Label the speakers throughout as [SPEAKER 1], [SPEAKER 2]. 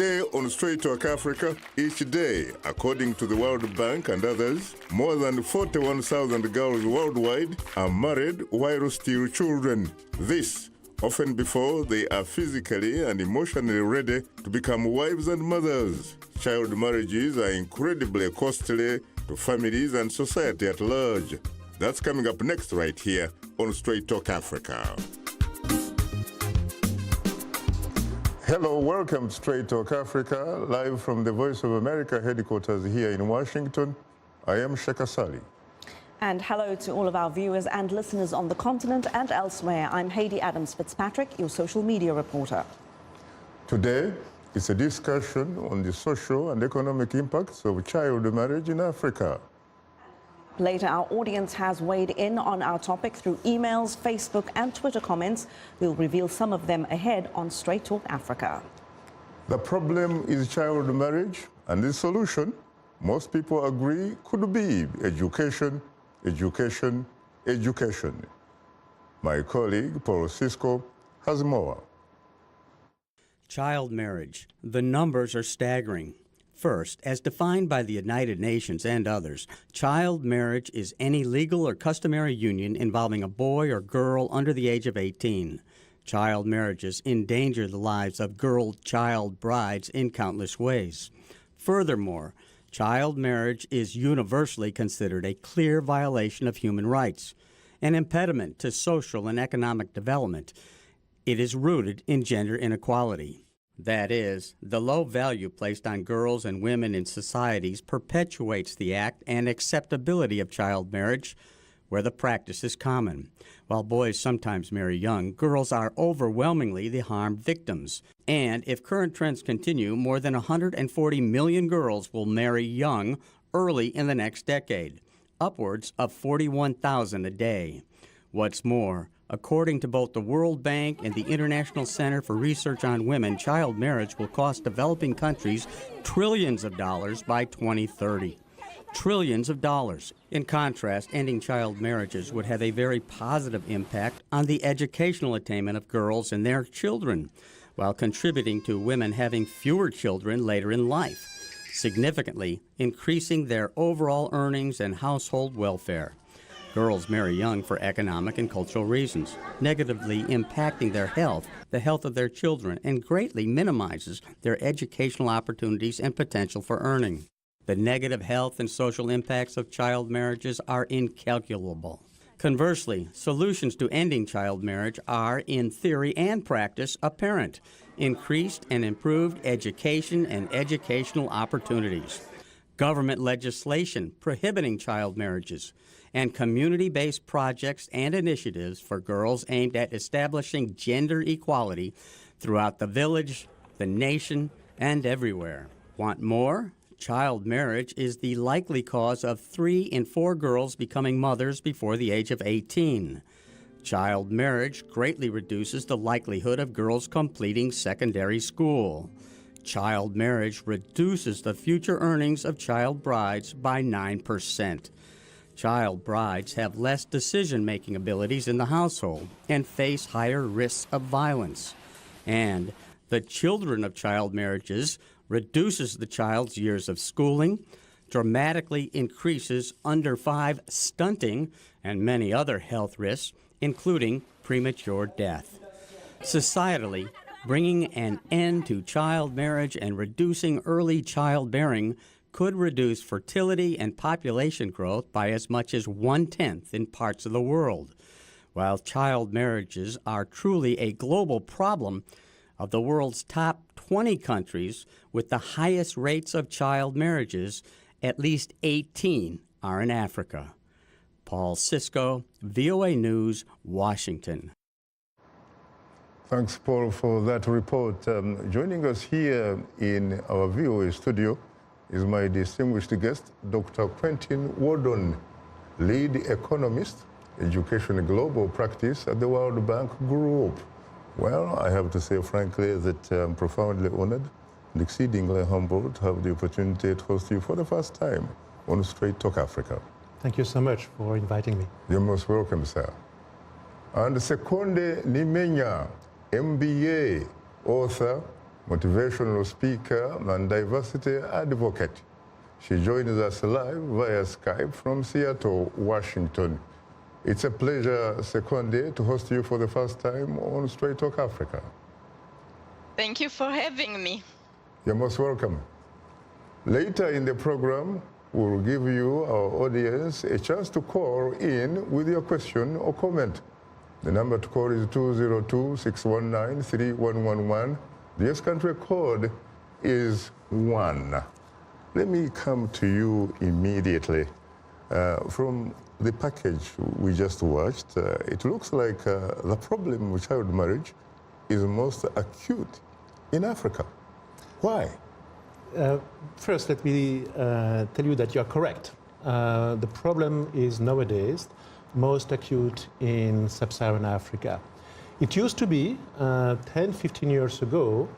[SPEAKER 1] Today on Straight Talk Africa, each day, according to the World Bank and others, more than 41,000 girls worldwide are married while still children. This often before they are physically and emotionally ready to become wives and mothers. Child marriages are incredibly costly to families and society at large. That's coming up next right here on Straight Talk Africa. Hello, welcome to Straight Talk Africa, live from the Voice of America headquarters here in Washington. I am Shaka Ssali.
[SPEAKER 2] And hello to all of our viewers and listeners on the continent and elsewhere. I'm Hayley Adams-Fitzpatrick, your social media reporter.
[SPEAKER 1] Today, it's a discussion on the social and economic impacts of child marriage in Africa.
[SPEAKER 2] Later, our audience has weighed in on our topic through emails, Facebook and Twitter comments. We'll reveal some of them ahead on Straight Talk Africa.
[SPEAKER 1] The problem is child marriage, and the solution, most people agree, could be education, education, education. My colleague, Paul Cisco, has more.
[SPEAKER 3] Child marriage. The numbers are staggering. First, as defined by the United Nations and others, child marriage is any legal or customary union involving a boy or girl under the age of 18. Child marriages endanger the lives of child brides in countless ways. Furthermore, child marriage is universally considered a clear violation of human rights, an impediment to social and economic development. It is rooted in gender inequality. That is, the low value placed on girls and women in societies perpetuates the act and acceptability of child marriage, where the practice is common. While boys sometimes marry young, girls are overwhelmingly the harmed victims. And if current trends continue, more than 140 million girls will marry young early in the next decade, upwards of 41,000 a day. What's more, according to both the World Bank and the International Center for Research on Women, child marriage will cost developing countries trillions of dollars by 2030. Trillions of dollars. In contrast, ending child marriages would have a very positive impact on the educational attainment of girls and their children, while contributing to women having fewer children later in life, significantly increasing their overall earnings and household welfare. Girls marry young for economic and cultural reasons, negatively impacting their health, the health of their children, and greatly minimizes their educational opportunities and potential for earning. The negative health and social impacts of child marriages are incalculable. Conversely, solutions to ending child marriage are, in theory and practice, apparent: increased and improved education and educational opportunities, government legislation prohibiting child marriages, and community-based projects and initiatives for girls aimed at establishing gender equality throughout the village, the nation, and everywhere. Want more? Child marriage is the likely cause of 3 in 4 girls becoming mothers before the age of 18. Child marriage greatly reduces the likelihood of girls completing secondary school. Child marriage reduces the future earnings of child brides by 9%. Child brides have less decision-making abilities in the household and face higher risks of violence. And the children of child marriages reduces the child's years of schooling, dramatically increases under 5 stunting, and many other health risks, including premature death. Societally, bringing an end to child marriage and reducing early childbearing could reduce fertility and population growth by as much as 1/10 in parts of the world. While child marriages are truly a global problem, of the world's top 20 countries with the highest rates of child marriages, at least 18 are in Africa. Paul Cisco, VOA News, Washington.
[SPEAKER 1] Thanks, Paul, for that report. Joining us here in our VOA studio is my distinguished guest, Dr. Quentin Wodon, lead economist, education and global practice at the World Bank Group. Well, I have to say, frankly, that I'm profoundly honored and exceedingly humbled to have the opportunity to host you for the first time on Straight Talk Africa.
[SPEAKER 4] Thank you so much for inviting me.
[SPEAKER 1] You're most welcome, sir. And Seconde Nimenya, MBA, author, motivational speaker and diversity advocate. She joins us live via Skype from Seattle, Washington. It's a pleasure, Seconde, to host you for the first time on Straight Talk Africa.
[SPEAKER 5] Thank you for having me.
[SPEAKER 1] You're most welcome. Later in the program, we'll give you, our audience, a chance to call in with your question or comment. The number to call is 202-619-3111. The US country code is 1. Let me come to you immediately. From the package we just watched, it looks like the problem with child marriage is most acute in Africa. Why?
[SPEAKER 4] First, let me tell you that you are correct. The problem is nowadays most acute in sub-Saharan Africa. It used to be 10, 15 years ago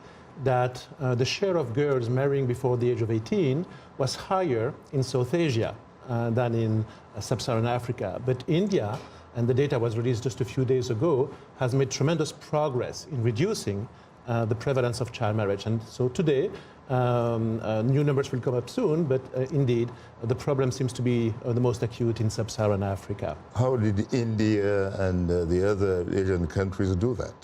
[SPEAKER 4] that the share of girls marrying before the age of 18 was higher in South Asia than in sub-Saharan Africa. But India, and the data was released just a few days ago, has made tremendous progress in reducing the prevalence of child marriage. And so today, new numbers will come up soon, but indeed, the problem seems to be the most acute in sub-Saharan Africa.
[SPEAKER 1] How did India and the other Asian countries do that?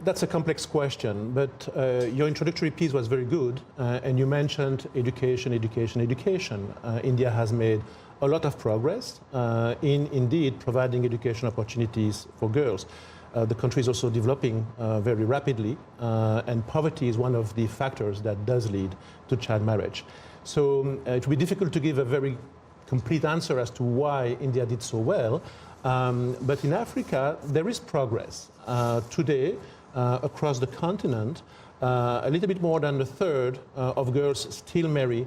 [SPEAKER 4] That's a complex question, but your introductory piece was very good, and you mentioned education, education, education. India has made a lot of progress in indeed providing education opportunities for girls. The country is also developing very rapidly, and poverty is one of the factors that does lead to child marriage. So it will be difficult to give a very complete answer as to why India did so well, but in Africa there is progress. Today, across the continent, a little bit more than a third of girls still marry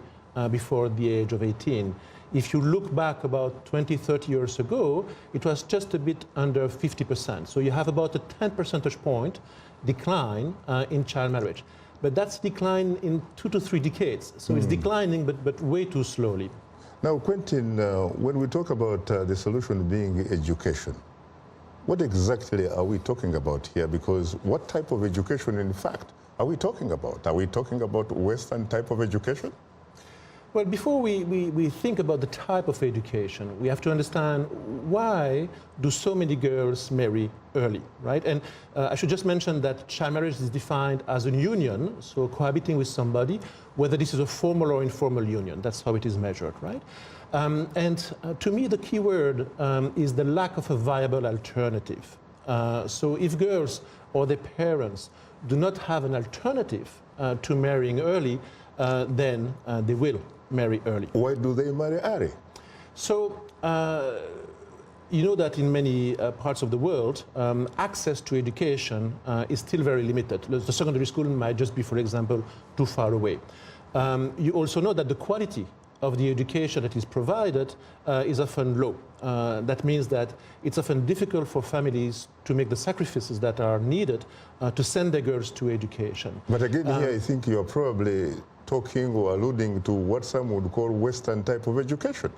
[SPEAKER 4] before the age of 18. If you look back about 20, 30 years ago, it was just a bit under 50%. So you have about a 10 percentage point decline in child marriage. But that's decline in 2 to 3 decades. So it's declining, but way too slowly.
[SPEAKER 1] Now, Quentin, when we talk about the solution being education, what exactly are we talking about here? Because what type of education, in fact, are we talking about? Are we talking about Western type of education?
[SPEAKER 4] Well, before we think about the type of education, we have to understand why do so many girls marry early, right? And I should just mention that child marriage is defined as a union, so cohabiting with somebody, whether this is a formal or informal union. That's how it is measured, right? To me, the key word is the lack of a viable alternative. So if girls or their parents do not have an alternative to marrying early, then they will marry early.
[SPEAKER 1] Why do they marry early?
[SPEAKER 4] So, you know that in many parts of the world, access to education is still very limited. The secondary school might just be, for example, too far away. You also know that the quality of the education that is provided is often low. That means that it's often difficult for families to make the sacrifices that are needed to send their girls to education.
[SPEAKER 1] But again, here I think you're probably talking or alluding to what some would call Western type of education.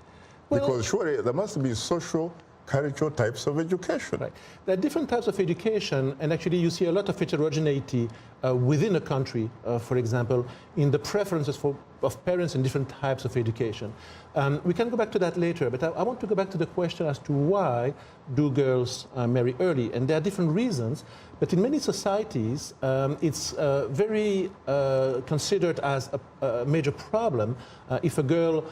[SPEAKER 1] Well, because surely there must be social, cultural types of education.
[SPEAKER 4] Right. There are different types of education, and actually you see a lot of heterogeneity within a country, for example, in the preferences of parents in different types of education. We can go back to that later, but I want to go back to the question as to why do girls marry early? And there are different reasons, but in many societies, it's very considered as a major problem if a girl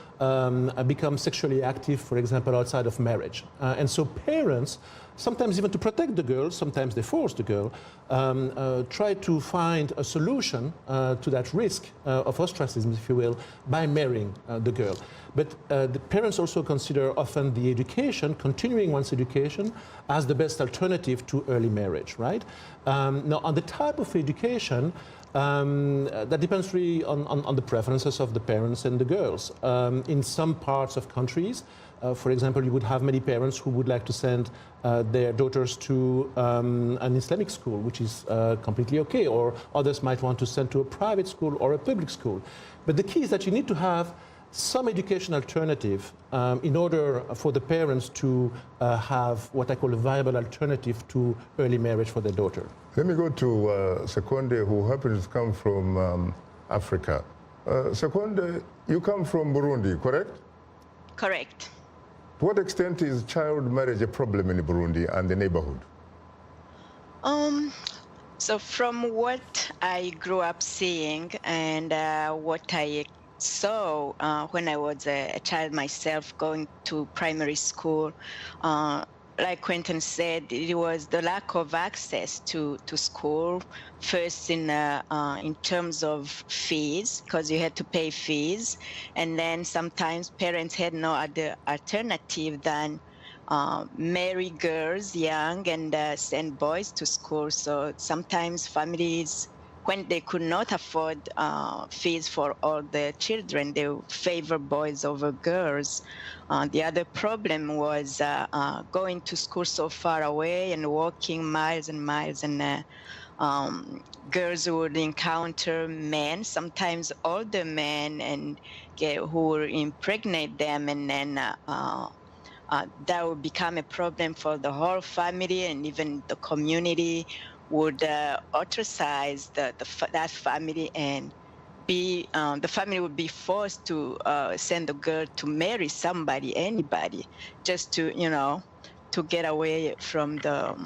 [SPEAKER 4] becomes sexually active, for example, outside of marriage. And so parents, sometimes even to protect the girl, sometimes they force the girl, try to find a solution to that risk of ostracism, if you will, by marrying the girl. But the parents also consider often the education, continuing one's education, as the best alternative to early marriage, right? Now, on the type of education, that depends really on the preferences of the parents and the girls. In some parts of countries, for example, you would have many parents who would like to send their daughters to an Islamic school, which is completely okay, or others might want to send to a private school or a public school. But the key is that you need to have some education alternative in order for the parents to have what I call a viable alternative to early marriage for their daughter.
[SPEAKER 1] Let me go to Seconde, who happens to come from Africa. Seconde, you come from Burundi, correct?
[SPEAKER 5] Correct.
[SPEAKER 1] To what extent is child marriage a problem in Burundi and the neighborhood?
[SPEAKER 5] So from what I grew up seeing and what I saw when I was a child myself going to primary school, like Quentin said, it was the lack of access to school, first in terms of fees, because you had to pay fees, and then sometimes parents had no other alternative than marry girls young and send boys to school. So sometimes families, when they could not afford fees for all their children, they would favor boys over girls. The other problem was going to school so far away and walking miles and miles, and girls would encounter men, sometimes older men, and who would impregnate them, and then that would become a problem for the whole family, and even the community would ostracize that family, and the family would be forced to send the girl to marry somebody, anybody, just to, to get away from the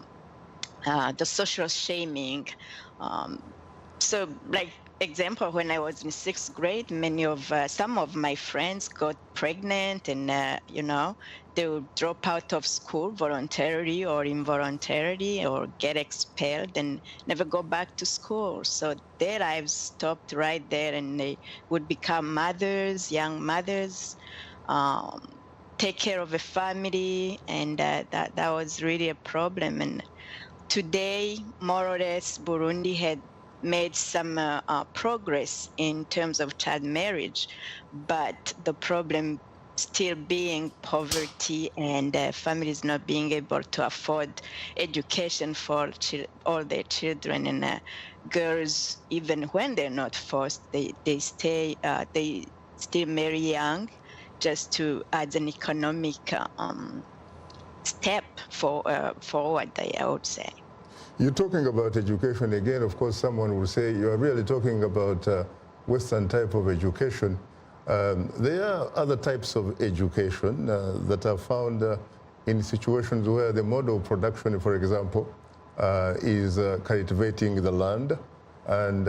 [SPEAKER 5] social shaming. So, like example, when I was in 6th grade, some of my friends got pregnant, and they would drop out of school voluntarily or involuntarily, or get expelled and never go back to school. So their lives stopped right there, and they would become mothers, young mothers, take care of a family, and that was really a problem. And today, more or less, Burundi had made some progress in terms of child marriage, but the problem still being poverty and families not being able to afford education for all their children, and girls, even when they're not forced, they still marry young, just to as an economic step forward, I would say.
[SPEAKER 1] You're talking about education again. Of course, someone will say you are really talking about Western type of education. There are other types of education that are found in situations where the mode of production, for example, is cultivating the land and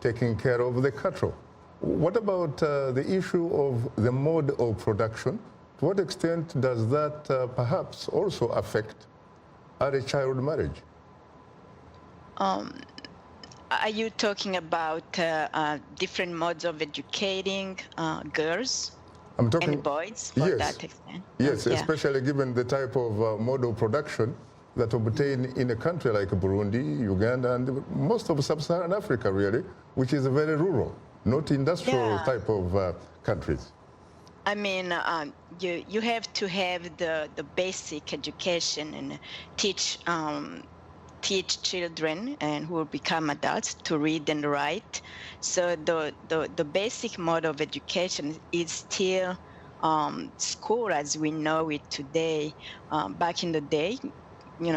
[SPEAKER 1] taking care of the cattle. What about the issue of the mode of production? To what extent does that perhaps also affect early child marriage?
[SPEAKER 5] Are you talking about different modes of educating girls and boys for that extent?
[SPEAKER 1] Yes, especially given the type of mode of production that obtain in a country like Burundi, Uganda, and most of sub-Saharan Africa, really, which is very rural, not industrial type of countries.
[SPEAKER 5] I mean, you have to have the basic education and teach children and who will become adults to read and write. So the basic mode of education is still school as we know it today. Back in the day,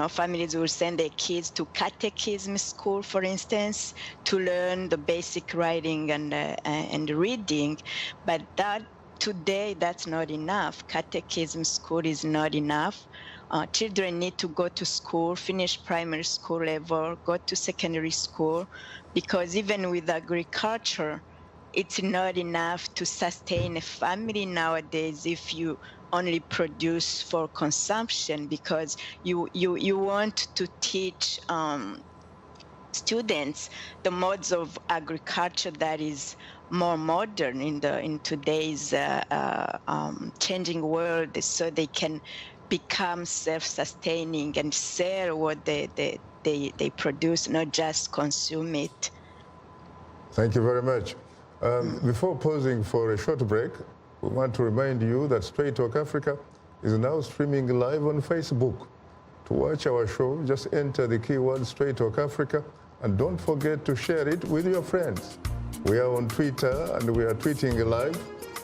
[SPEAKER 5] families would send their kids to catechism school, for instance, to learn the basic writing and reading. But today, that's not enough. Catechism school is not enough. Children need to go to school, finish primary school level, go to secondary school, because even with agriculture, it's not enough to sustain a family nowadays if you only produce for consumption, because you want to teach students the modes of agriculture that is more modern in today's changing world, so they can become self-sustaining and sell what they produce, not just consume it.
[SPEAKER 1] Thank you very much. Before pausing for a short break, we want to remind you that Straight Talk Africa is now streaming live on Facebook. To watch our show, just enter the keyword Straight Talk Africa, and don't forget to share it with your friends. We are on Twitter, and we are tweeting live.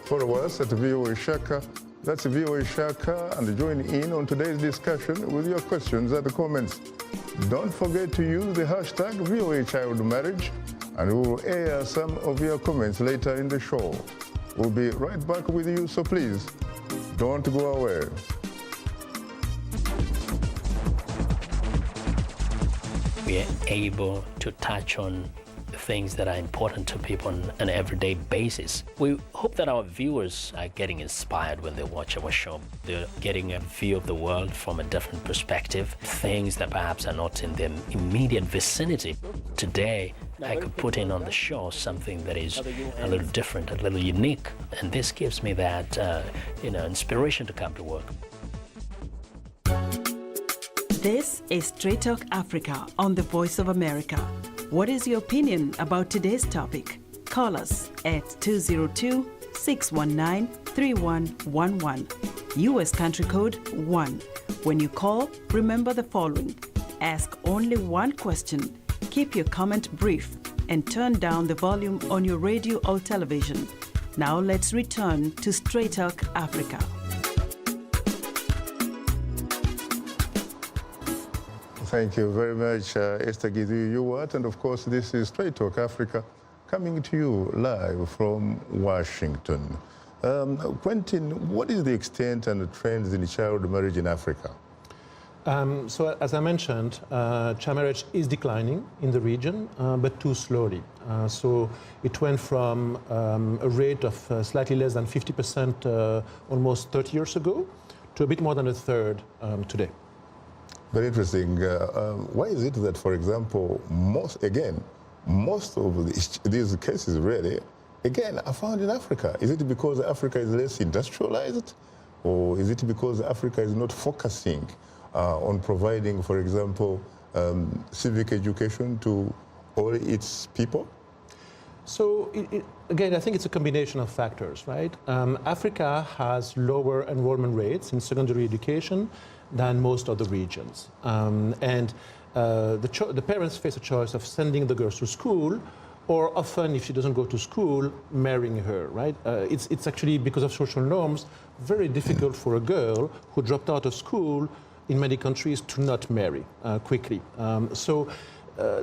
[SPEAKER 1] Follow us at VOA Shaka. That's VOA Shaka, and join in on today's discussion with your questions and comments. Don't forget to use the hashtag VOA Child Marriage, and we will air some of your comments later in the show. We'll be right back with you, so please don't go away.
[SPEAKER 6] We are able to touch on things that are important to people on an everyday basis. We hope that our viewers are getting inspired when they watch our show. They're getting a view of the world from a different perspective, things that perhaps are not in their immediate vicinity. Today, I could put in on the show something that is a little different, a little unique, and this gives me that, inspiration to come to work.
[SPEAKER 7] This is Straight Talk Africa on the Voice of America. What is your opinion about today's topic? Call us at 202-619-3111. U.S. country code 1. When you call, remember the following. Ask only one question. Keep your comment brief and turn down the volume on your radio or television. Now let's return to Straight Talk Africa.
[SPEAKER 1] Thank you very much, Esther Gidu-Yuwat. And of course, this is Straight Talk Africa, coming to you live from Washington. Quentin, what is the extent and the trends in child marriage in Africa?
[SPEAKER 4] So as I mentioned, child marriage is declining in the region, but too slowly. So it went from a rate of slightly less than 50% almost 30 years ago to a bit more than a third today.
[SPEAKER 1] Very interesting. Why is it that, for example, most of these cases really, again, are found in Africa? Is it because Africa is less industrialized? Or is it because Africa is not focusing on providing, for example, civic education to all its people?
[SPEAKER 4] So, again, I think it's a combination of factors, right? Africa has lower enrollment rates in secondary education than most other regions. The parents face a choice of sending the girls to school, or often, if she doesn't go to school, marrying her, right? It's actually, because of social norms, very difficult for a girl who dropped out of school in many countries to not marry quickly.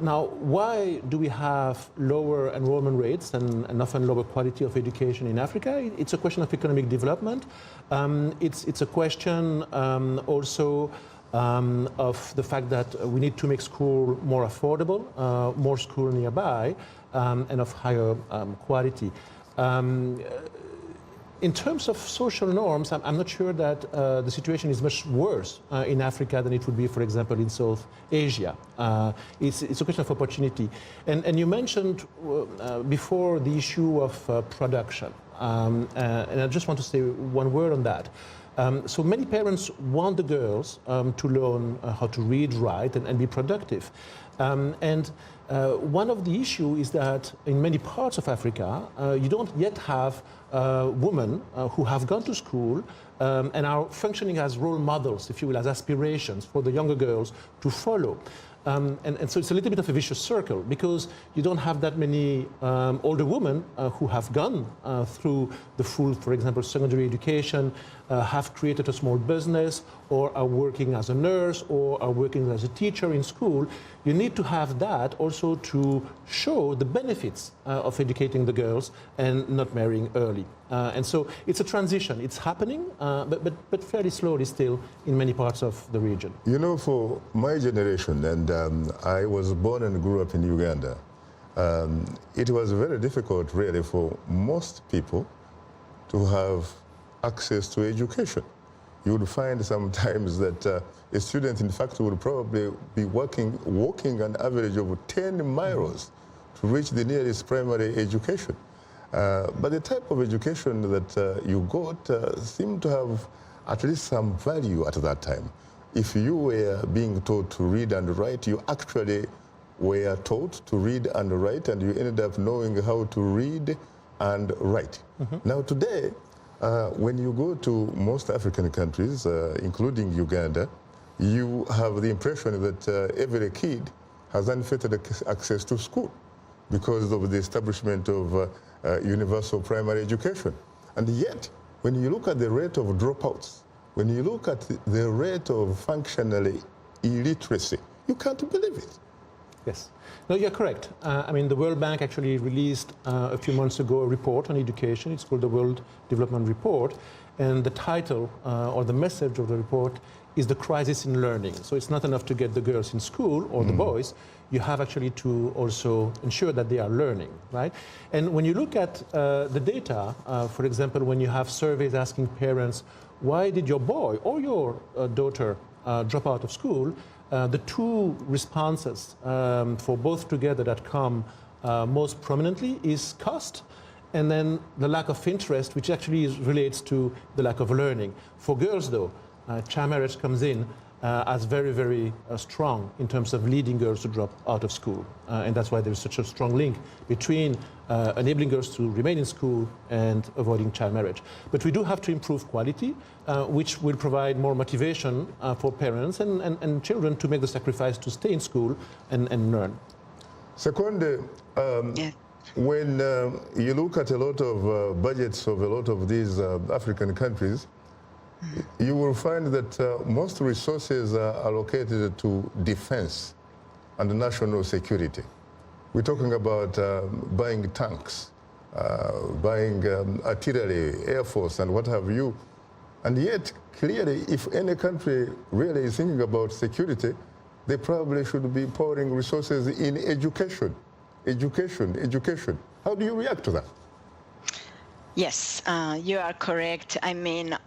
[SPEAKER 4] Now, why do we have lower enrollment rates and often lower quality of education in Africa? It's a question of economic development. It's a question also of the fact that we need to make school more affordable, more school nearby, and of higher quality. In terms of social norms, I'm not sure that the situation is much worse in Africa than it would be, for example, in South Asia. It's a question of opportunity. And you mentioned before the issue of production. And I just want to say one word on that. So many parents want the girls to learn how to read, write, and be productive. One of the issues is that in many parts of Africa, you don't yet have women who have gone to school and are functioning as role models, if you will, as aspirations for the younger girls to follow. And so it's a little bit of a vicious circle, because you don't have that many older women who have gone through the full, for example, secondary education, have created a small business, or are working as a nurse, or are working as a teacher in school. You need to have that also to show the benefits of educating the girls and not marrying early. And so it's a transition. It's happening, but fairly slowly still in many parts of the region.
[SPEAKER 1] You know, for my generation, and I was born and grew up in Uganda, it was very difficult, really, for most people to have access to education. You would find sometimes that a student, in fact, would probably be walking an average of 10 miles to reach the nearest primary education. But the type of education that you got seemed to have at least some value at that time. If you were being taught to read and write, you actually were taught to read and write, and you ended up knowing how to read and write. Now today, when you go to most African countries, including Uganda, you have the impression that every kid has unfettered access to school because of the establishment of universal primary education. And yet, when you look at the rate of dropouts, when you look at the rate of functional illiteracy, you can't believe it.
[SPEAKER 4] Yes. No, you're correct. I mean, the World Bank actually released a few months ago a report on education. It's called the World Development Report. And the title or the message of the report is the crisis in learning. So it's not enough to get the girls in school or the boys. You have actually to also ensure that they are learning, right? And when you look at the data, for example, when you have surveys asking parents, why did your boy or your daughter drop out of school? The two responses for both together that come most prominently is cost, and then the lack of interest, which actually relates to the lack of learning. For girls, though, child marriage comes in as very, very strong in terms of leading girls to drop out of school. And that's why there's such a strong link between enabling girls to remain in school and avoiding child marriage. But we do have to improve quality, which will provide more motivation for parents and children to make the sacrifice to stay in school and learn.
[SPEAKER 1] Seconde, when you look at a lot of budgets of a lot of these African countries, you will find that most resources are allocated to defense and national security. We're talking about buying tanks, buying artillery, air force, and what have you. And yet, clearly, if any country really is thinking about security, they probably should be pouring resources in education. Education. How do you react to that?
[SPEAKER 5] Yes, you are correct. I mean,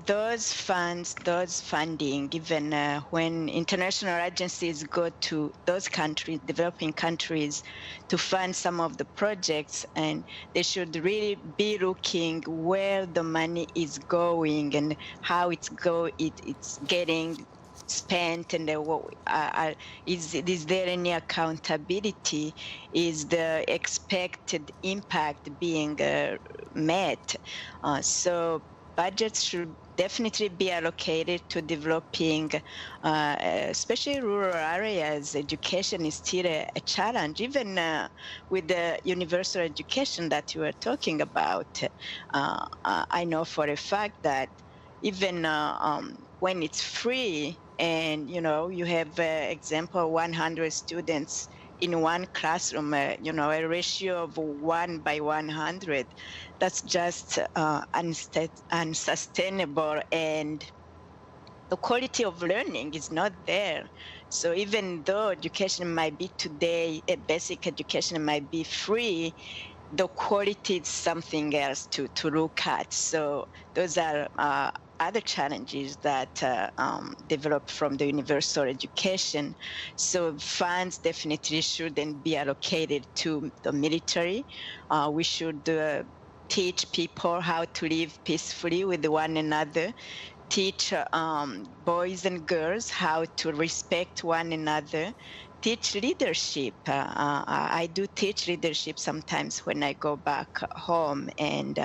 [SPEAKER 5] those funds, those funding, even when international agencies go to those countries, developing countries, to fund some of the projects, and they should really be looking where the money is going and how it's getting spent, and is there any accountability? Is the expected impact being met? So budgets should definitely be allocated to developing, especially rural areas. Education is still a challenge, even with the universal education that you were talking about. I know for a fact that even when it's free, and you have example 100 students in one classroom, a ratio of 1:100, that's just unsustainable, and the quality of learning is not there. So even though education might be today, a basic education might be free, the quality is something else to look at. So those are other challenges that develop from the universal education. So funds definitely shouldn't be allocated to the military. We should teach people how to live peacefully with one another, teach boys and girls how to respect one another, teach leadership. I do teach leadership sometimes when I go back home, and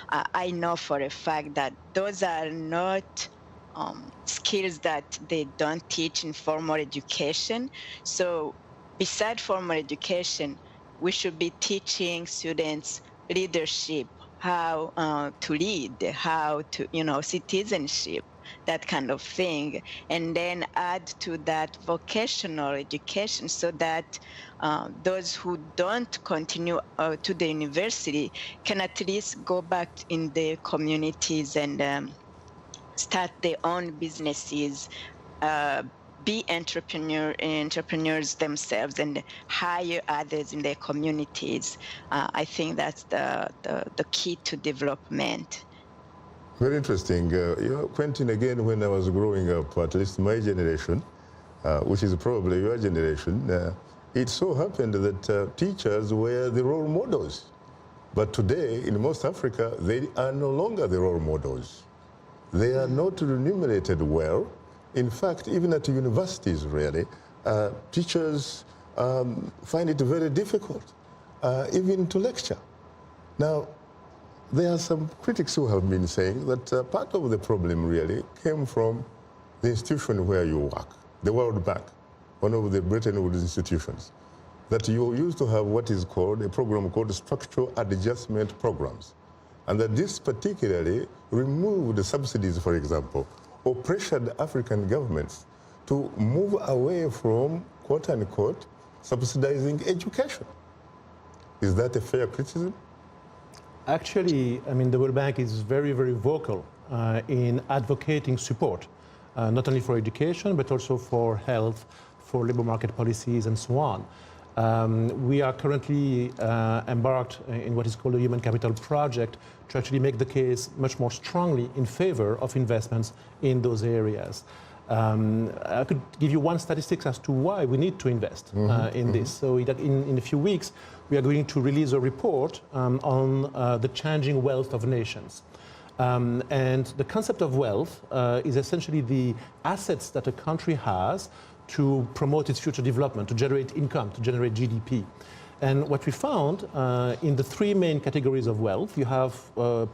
[SPEAKER 5] I know for a fact that those are not skills that they don't teach in formal education. So beside formal education, we should be teaching students leadership, how to lead, how to, citizenship, that kind of thing, and then add to that vocational education, so that those who don't continue to the university can at least go back in their communities and start their own businesses, be entrepreneurs themselves, and hire others in their communities. I think that's the key to development.
[SPEAKER 1] Very interesting. Quentin, again, when I was growing up, at least my generation, which is probably your generation, it so happened that teachers were the role models. But today, in most Africa, they are no longer the role models. They are not remunerated well. In fact, even at universities, really, teachers find it very difficult, even to lecture. Now, there are some critics who have been saying that part of the problem really came from the institution where you work, the World Bank, one of the Bretton Woods institutions, that you used to have what is called a program called structural adjustment programs. and that this particularly removed the subsidies, for example, or pressured African governments to move away from, quote unquote, subsidizing education. Is that a fair criticism?
[SPEAKER 4] Actually, I mean, the World Bank is very, very vocal in advocating support, not only for education, but also for health, for labor market policies, and so on. We are currently embarked in what is called a human capital project to actually make the case much more strongly in favor of investments in those areas. I could give you one statistic as to why we need to invest in this. So in a few weeks, we are going to release a report on the changing wealth of nations. And the concept of wealth is essentially the assets that a country has to promote its future development, to generate income, to generate GDP. And what we found in the three main categories of wealth, you have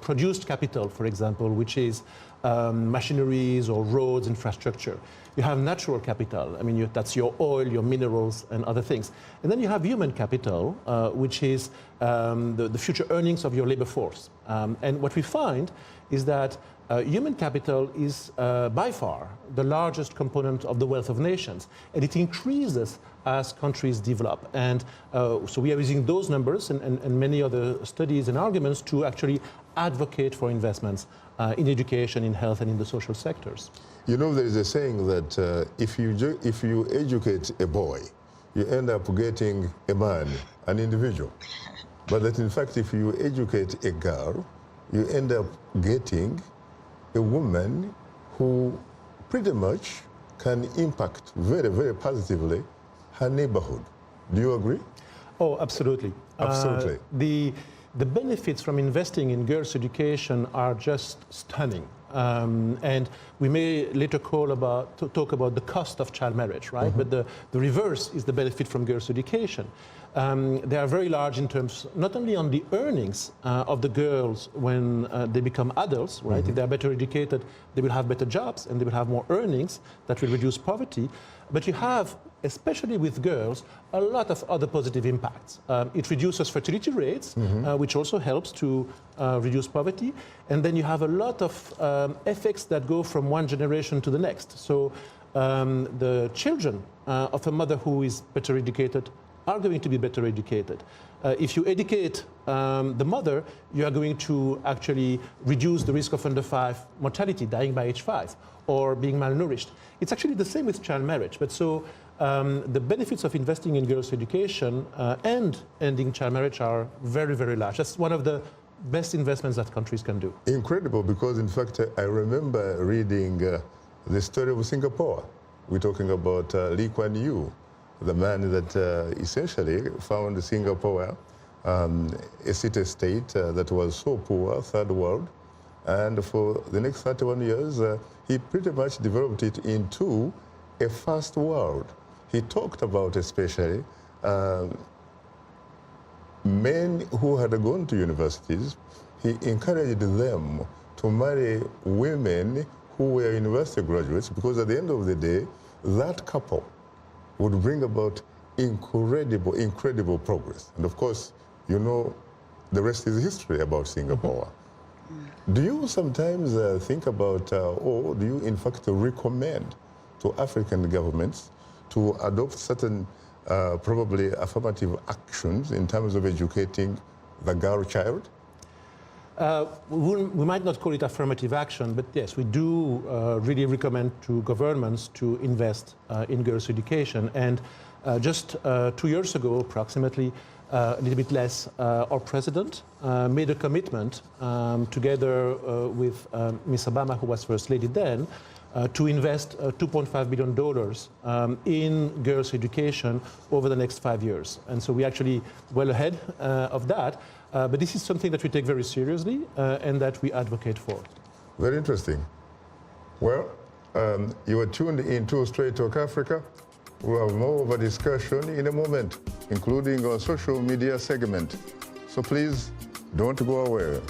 [SPEAKER 4] produced capital, for example, which is machineries or roads, infrastructure. You have natural capital, I mean, that's your oil, your minerals, and other things. And then you have human capital, which is the future earnings of your labor force. And what we find is that human capital is by far the largest component of the wealth of nations, and it increases as countries develop. And so we are using those numbers and many other studies and arguments to actually advocate for investments in education, in health, and in the social sectors.
[SPEAKER 1] You know, there is a saying that if you educate a boy, you end up getting a man, an individual. But that in fact, if you educate a girl, you end up getting a woman who pretty much can impact very, very positively her neighborhood. Do you agree?
[SPEAKER 4] Oh, absolutely.
[SPEAKER 1] Absolutely.
[SPEAKER 4] The benefits from investing in girls' education are just stunning. And we may later talk about the cost of child marriage, right? But the reverse is the benefit from girls' education. They are very large in terms, not only on the earnings of the girls when they become adults, right? If they are better educated, they will have better jobs and they will have more earnings that will reduce poverty. But you have, especially with girls, a lot of other positive impacts. It reduces fertility rates, which also helps to reduce poverty. And then you have a lot of effects that go from one generation to the next. So the children of a mother who is better educated are going to be better educated. If you educate the mother, you are going to actually reduce the risk of under 5 mortality, dying by age 5, or being malnourished. It's actually the same with child marriage. But so the benefits of investing in girls' education and ending child marriage are very, very large. That's one of the best investments that countries can do.
[SPEAKER 1] Incredible, because in fact, I remember reading the story of Singapore. We're talking about Lee Kuan Yew, the man that essentially found Singapore a city-state that was so poor, third world. And for the next 31 years, he pretty much developed it into a first world. He talked about especially men who had gone to universities. He encouraged them to marry women who were university graduates, because at the end of the day, that couple would bring about incredible, incredible progress. And of course, you know, the rest is history about Singapore. Do you sometimes think about, or do you in fact recommend to African governments to adopt certain probably affirmative actions in terms of educating the girl child?
[SPEAKER 4] We might not call it affirmative action, but yes, we do really recommend to governments to invest in girls' education. And just 2 years ago, approximately, a little bit less, our president made a commitment together with Ms. Obama, who was First Lady then, to invest $2.5 billion in girls' education over the next 5 years. And so we're actually well ahead of that. But this is something that we take very seriously and that we advocate for.
[SPEAKER 1] Very interesting. Well, you are tuned into Straight Talk Africa. We'll have more of a discussion in a moment, including our social media segment. So please don't go away.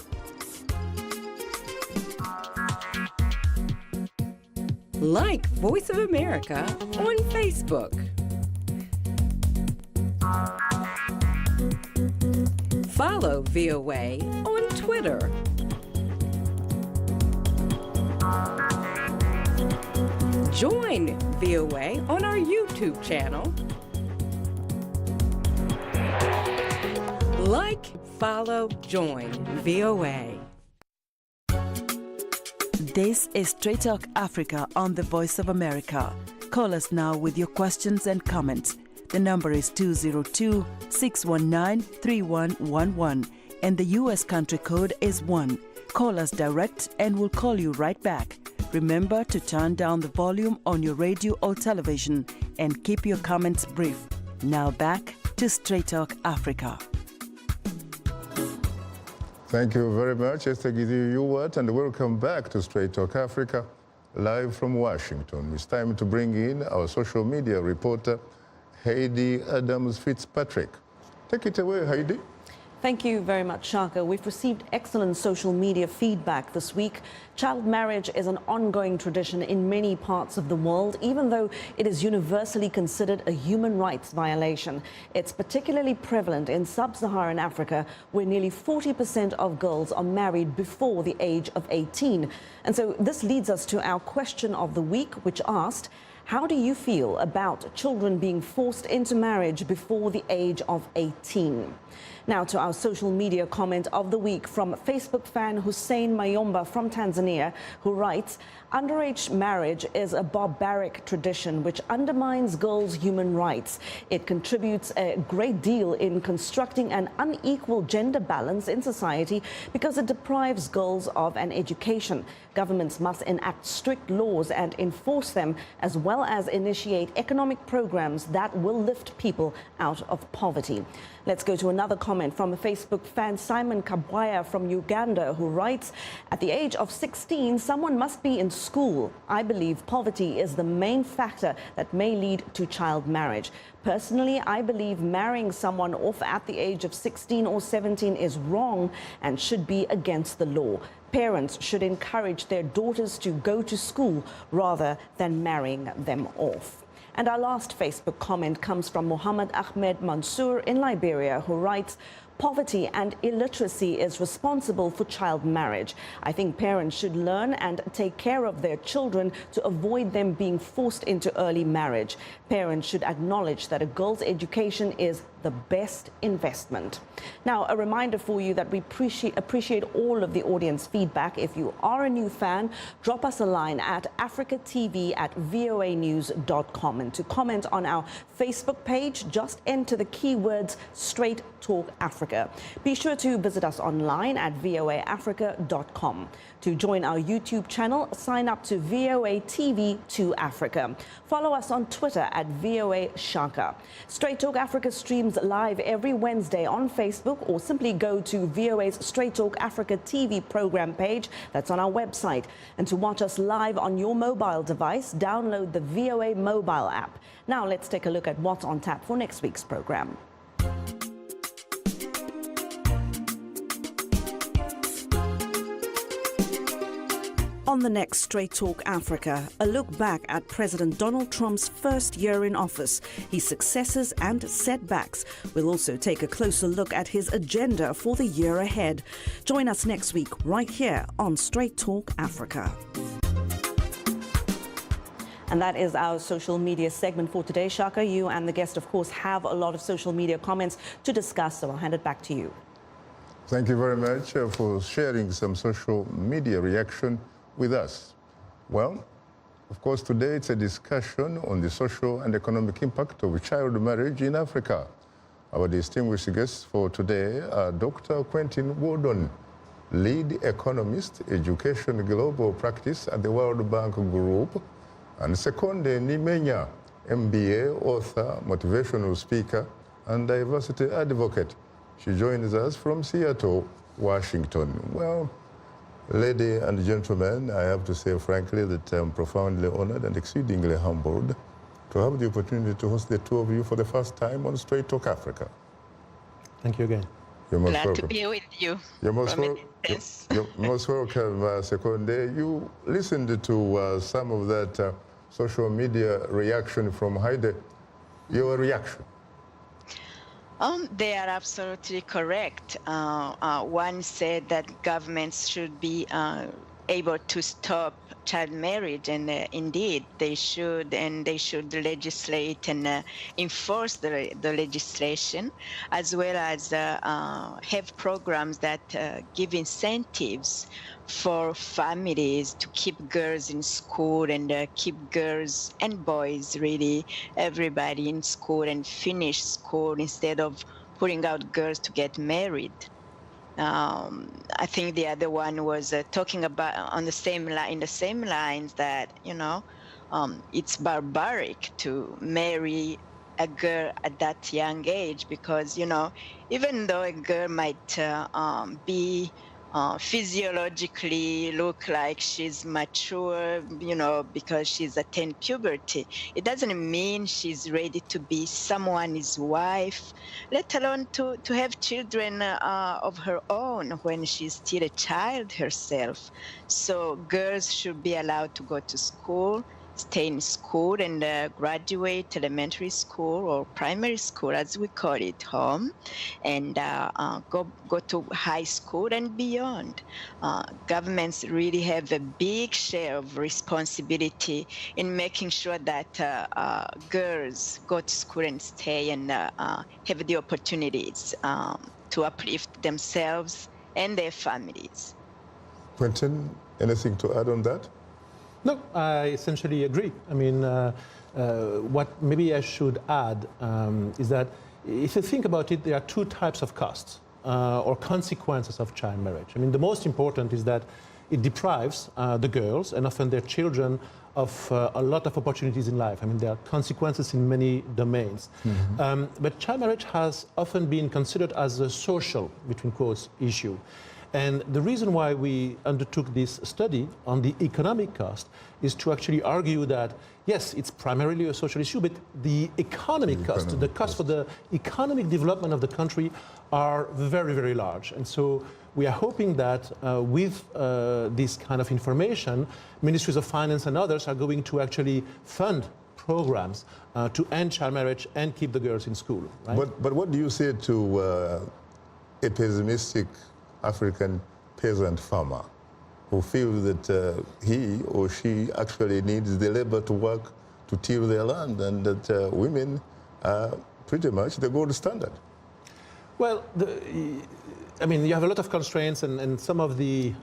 [SPEAKER 8] Like Voice of America on Facebook. Follow VOA on Twitter. Join VOA on our YouTube channel. Like, follow, join VOA.
[SPEAKER 7] This is Straight Talk Africa on the Voice of America. Call us now with your questions and comments. The number is 202-619-3111 and the U.S. country code is 1. Call us direct and we'll call you right back. Remember to turn down the volume on your radio or television and keep your comments brief. Now back to Straight Talk Africa.
[SPEAKER 1] Thank you very much, Esther Gidi-Yuwat, and welcome back to Straight Talk Africa, live from Washington. It's time to bring in our social media reporter, Heidi Adams-Fitzpatrick. Take it away, Heidi.
[SPEAKER 2] Thank you very much, Shaka. We've received excellent social media feedback this week. Child marriage is an ongoing tradition in many parts of the world, even though it is universally considered a human rights violation. It's particularly prevalent in sub-Saharan Africa, where nearly 40% of girls are married before the age of 18. And so this leads us to our question of the week, which asked, how do you feel about children being forced into marriage before the age of 18? Now to our social media comment of the week from Facebook fan Hussein Mayomba from Tanzania, who writes, underage marriage is a barbaric tradition which undermines girls' human rights. It contributes a great deal in constructing an unequal gender balance in society because it deprives girls of an education. Governments must enact strict laws and enforce them, as well as initiate economic programs that will lift people out of poverty. Let's go to another comment from a Facebook fan, Simon Kabwaya from Uganda, who writes, at the age of 16, someone must be in school. I believe poverty is the main factor that may lead to child marriage. Personally, I believe marrying someone off at the age of 16 or 17 is wrong and should be against the law. Parents should encourage their daughters to go to school rather than marrying them off. And our last Facebook comment comes from Mohammed Ahmed Mansour in Liberia, who writes, poverty and illiteracy is responsible for child marriage. I think parents should learn and take care of their children to avoid them being forced into early marriage. Parents should acknowledge that a girl's education is the best investment. Now, a reminder for you that we appreciate all of the audience feedback. If you are a new fan, drop us a line at africatv@voanews.com. And to comment on our Facebook page, just enter the keywords Straight Talk Africa. Be sure to visit us online at voaafrica.com. To join our YouTube channel, sign up to VOA TV2 Africa. Follow us on Twitter at VOA Shaka. Straight Talk Africa streams live every Wednesday on Facebook, or simply go to VOA's Straight Talk Africa TV program page that's on our website. And to watch us live on your mobile device, download the VOA mobile app. Now let's take a look at what's on tap for next week's program. On the next Straight Talk Africa, a look back at President Donald Trump's first year in office, his successes and setbacks. We'll also take a closer look at his agenda for the year ahead. Join us next week right here on Straight Talk Africa. And that is our social media segment for today. Shaka, you and the guest, of course, have a lot of social media comments to discuss, so I'll hand it back to you.
[SPEAKER 1] Thank you very much for sharing some social media reaction with us. Well, of course, today it's a discussion on the social and economic impact of child marriage in Africa. Our distinguished guests for today are Dr. Quentin Wodon, lead economist, education global practice at the World Bank Group, and Seconde Nimenya, MBA, author, motivational speaker, and diversity advocate. She joins us from Seattle, Washington. Well, lady and gentlemen, I have to say frankly that I'm profoundly honored and exceedingly humbled to have the opportunity to host the two of you for the first time on Straight Talk Africa.
[SPEAKER 4] Thank you again.
[SPEAKER 1] You're most
[SPEAKER 5] Glad
[SPEAKER 1] welcome.
[SPEAKER 5] to be with you.
[SPEAKER 1] You're most, you're most welcome, Seconde. You listened to some of that social media reaction from Heidi. Your reaction?
[SPEAKER 5] They are absolutely correct. One said that governments should be able to stop child marriage, and indeed they should, and they should legislate and enforce the legislation, as well as have programs that give incentives for families to keep girls in school and keep girls and boys, really everybody in school, and finish school instead of putting out girls to get married. I think the other one was talking about on the same line, in the same lines, that it's barbaric to marry a girl at that young age, because even though a girl might be physiologically look like she's mature, because she's attained puberty, it doesn't mean she's ready to be someone's wife, let alone to have children of her own when she's still a child herself. So girls should be allowed to go to school, stay in school, and graduate elementary school or primary school, as we call it, home, and go to high school and beyond. Governments really have a big share of responsibility in making sure that girls go to school and stay and have the opportunities to uplift themselves and their families.
[SPEAKER 1] Quentin, anything to add on that?
[SPEAKER 4] No, I essentially agree. I mean, what maybe I should add is that if you think about it, there are two types of costs or consequences of child marriage. I mean, the most important is that it deprives the girls, and often their children, of a lot of opportunities in life. I mean, there are consequences in many domains. Mm-hmm. But child marriage has often been considered as a social, between quotes, issue. And the reason why we undertook this study on the economic cost is to actually argue that, yes, it's primarily a social issue, but the economic cost, the cost for the economic development of the country are very, very large. And so we are hoping that with this kind of information, ministries of finance and others are going to actually fund programs to end child marriage and keep the girls in school. Right?
[SPEAKER 1] But what do you say to a pessimistic African peasant farmer who feels that he or she actually needs the labor to work to till their land, and that women are pretty much the gold standard?
[SPEAKER 4] Well, I mean, you have a lot of constraints, and some of the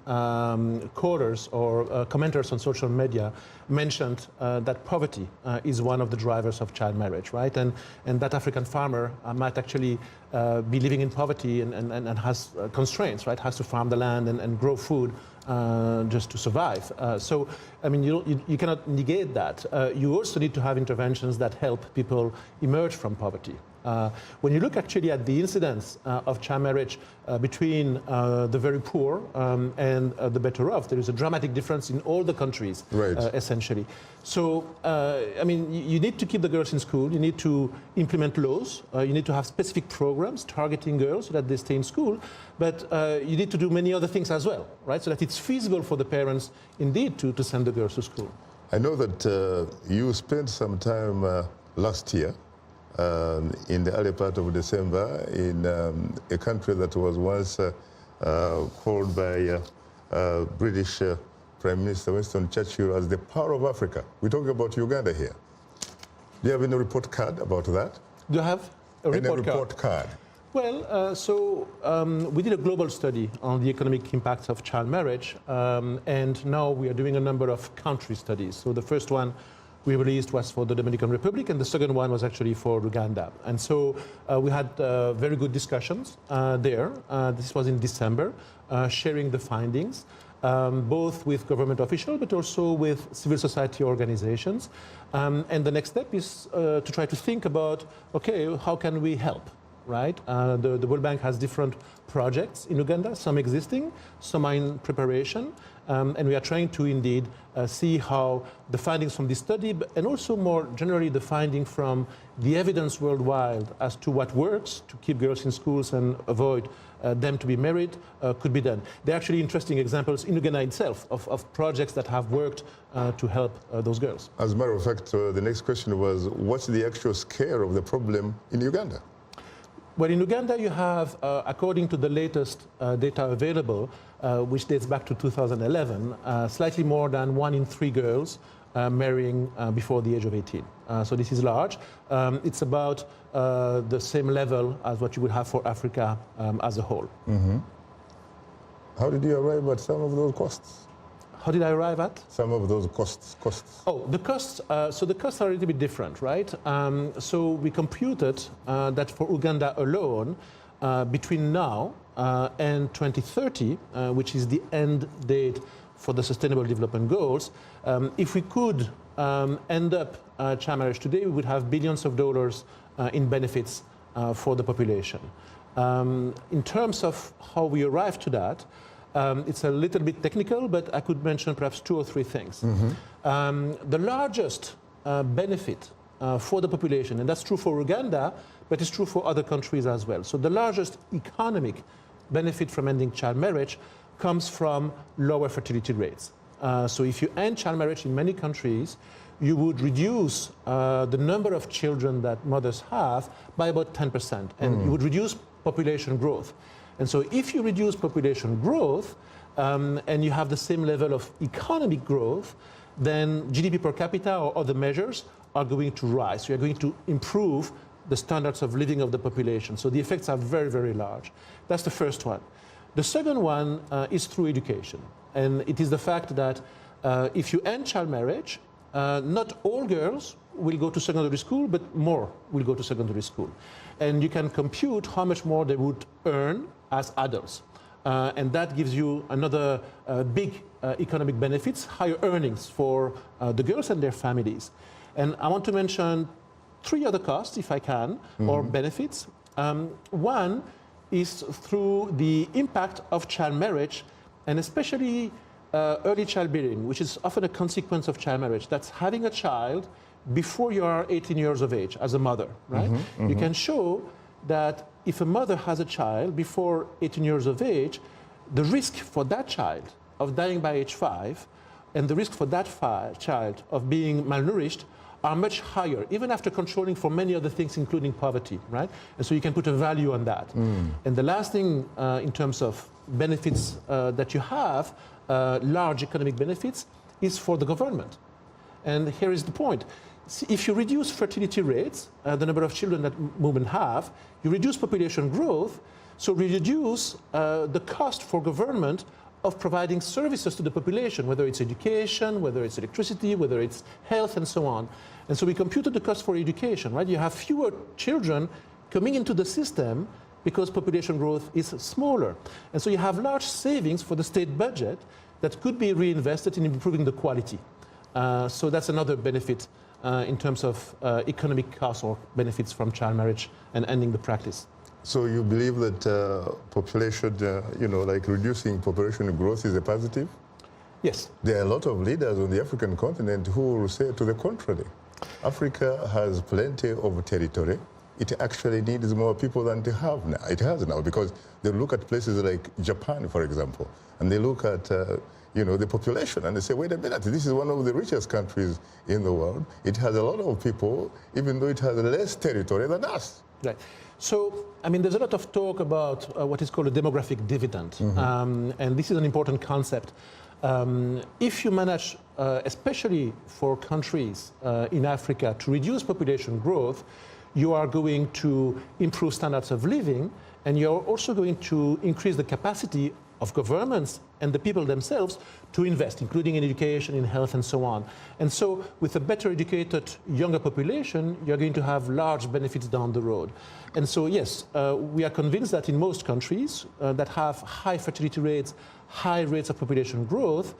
[SPEAKER 4] callers or commenters on social media mentioned that poverty is one of the drivers of child marriage, right? And that African farmer might actually be living in poverty and has constraints, right? Has to farm the land and grow food just to survive. So, I mean, you cannot negate that. You also need to have interventions that help people emerge from poverty. When you look actually at the incidence of child marriage between the very poor and the better off, there is a dramatic difference in all the countries, right. Essentially. So, I mean, you need to keep the girls in school, you need to implement laws, you need to have specific programs targeting girls so that they stay in school, but you need to do many other things as well, right, so that it's feasible for the parents, indeed, to send the girls to school.
[SPEAKER 1] I know that you spent some time last year in the early part of December in a country that was once called by British Prime Minister Winston Churchill as the Pearl of Africa. We're talking about Uganda here. Do you have any report card about that?
[SPEAKER 4] Do you have a report
[SPEAKER 1] card?
[SPEAKER 4] Well, so we did a global study on the economic impacts of child marriage, and now we are doing a number of country studies. So the first one we released was for the Dominican Republic, and the second one was actually for Uganda. And so we had very good discussions there. This was in December, sharing the findings, both with government officials, but also with civil society organizations. And the next step is to try to think about, okay, how can we help? Right? The World Bank has different projects in Uganda, some existing, some are in preparation, and we are trying to indeed see how the findings from this study, and also more generally the finding from the evidence worldwide as to what works to keep girls in schools and avoid them to be married could be done. There are actually interesting examples in Uganda itself of projects that have worked to help those girls.
[SPEAKER 1] As a matter of fact, the next question was, what's the actual scale of the problem in Uganda?
[SPEAKER 4] Well, in Uganda, you have, according to the latest data available, which dates back to 2011, slightly more than 1 in 3 girls marrying before the age of 18. So this is large. It's about the same level as what you would have for Africa as a whole.
[SPEAKER 1] Mm-hmm. How did you arrive at some of those costs?
[SPEAKER 4] How did I arrive at?
[SPEAKER 1] Some of those costs.
[SPEAKER 4] Oh, the costs. So the costs are a little bit different, right? So we computed that for Uganda alone, between now and 2030, which is the end date for the Sustainable Development Goals, if we could end up child marriage today, we would have billions of dollars in benefits for the population. In terms of how we arrived to that, it's a little bit technical, but I could mention perhaps 2 or 3 things. Mm-hmm. The largest benefit for the population, and that's true for Uganda, but it's true for other countries as well. So the largest economic benefit from ending child marriage comes from lower fertility rates. So if you end child marriage in many countries, you would reduce the number of children that mothers have by about 10%, and you would reduce population growth. And so if you reduce population growth and you have the same level of economic growth, then GDP per capita or other measures are going to rise. So you're going to improve the standards of living of the population. So the effects are very, very large. That's the first one. The second one is through education. And it is the fact that if you end child marriage, not all girls will go to secondary school, but more will go to secondary school. And you can compute how much more they would earn as adults. And that gives you another big economic benefits, higher earnings for the girls and their families. And I want to mention 3 other costs, if I can, or benefits. One is through the impact of child marriage, and especially early childbearing, which is often a consequence of child marriage. That's having a child before you are 18 years of age as a mother, right? You can show that if a mother has a child before 18 years of age, the risk for that child of dying by age 5 and the risk for that child of being malnourished are much higher, even after controlling for many other things, including poverty, right? And so you can put a value on that. And the last thing in terms of benefits that you have, large economic benefits, is for the government. And here is the point. See, if you reduce fertility rates, the number of children that women have, you reduce population growth, so we reduce the cost for government of providing services to the population, whether it's education, whether it's electricity, whether it's health, and so on. And so we computed the cost for education, right? You have fewer children coming into the system because population growth is smaller. And so you have large savings for the state budget that could be reinvested in improving the quality. So that's another benefit in terms of economic costs or benefits from child marriage and ending the practice.
[SPEAKER 1] So you believe that population, like reducing population growth is a positive?
[SPEAKER 4] Yes.
[SPEAKER 1] There are a lot of leaders on the African continent who will say to the contrary. Africa has plenty of territory. It actually needs more people than it has now, because they look at places like Japan, for example, and they look at the population, and they say, wait a minute, this is one of the richest countries in the world. It has a lot of people, even though it has less territory than us.
[SPEAKER 4] Right. So, I mean, there's a lot of talk about what is called a demographic dividend, and this is an important concept. If you manage, especially for countries in Africa, to reduce population growth, you are going to improve standards of living, and you're also going to increase the capacity of governments and the people themselves to invest, including in education, in health, and so on. And so with a better educated younger population, you're going to have large benefits down the road. And so, yes, we are convinced that in most countries that have high fertility rates, high rates of population growth,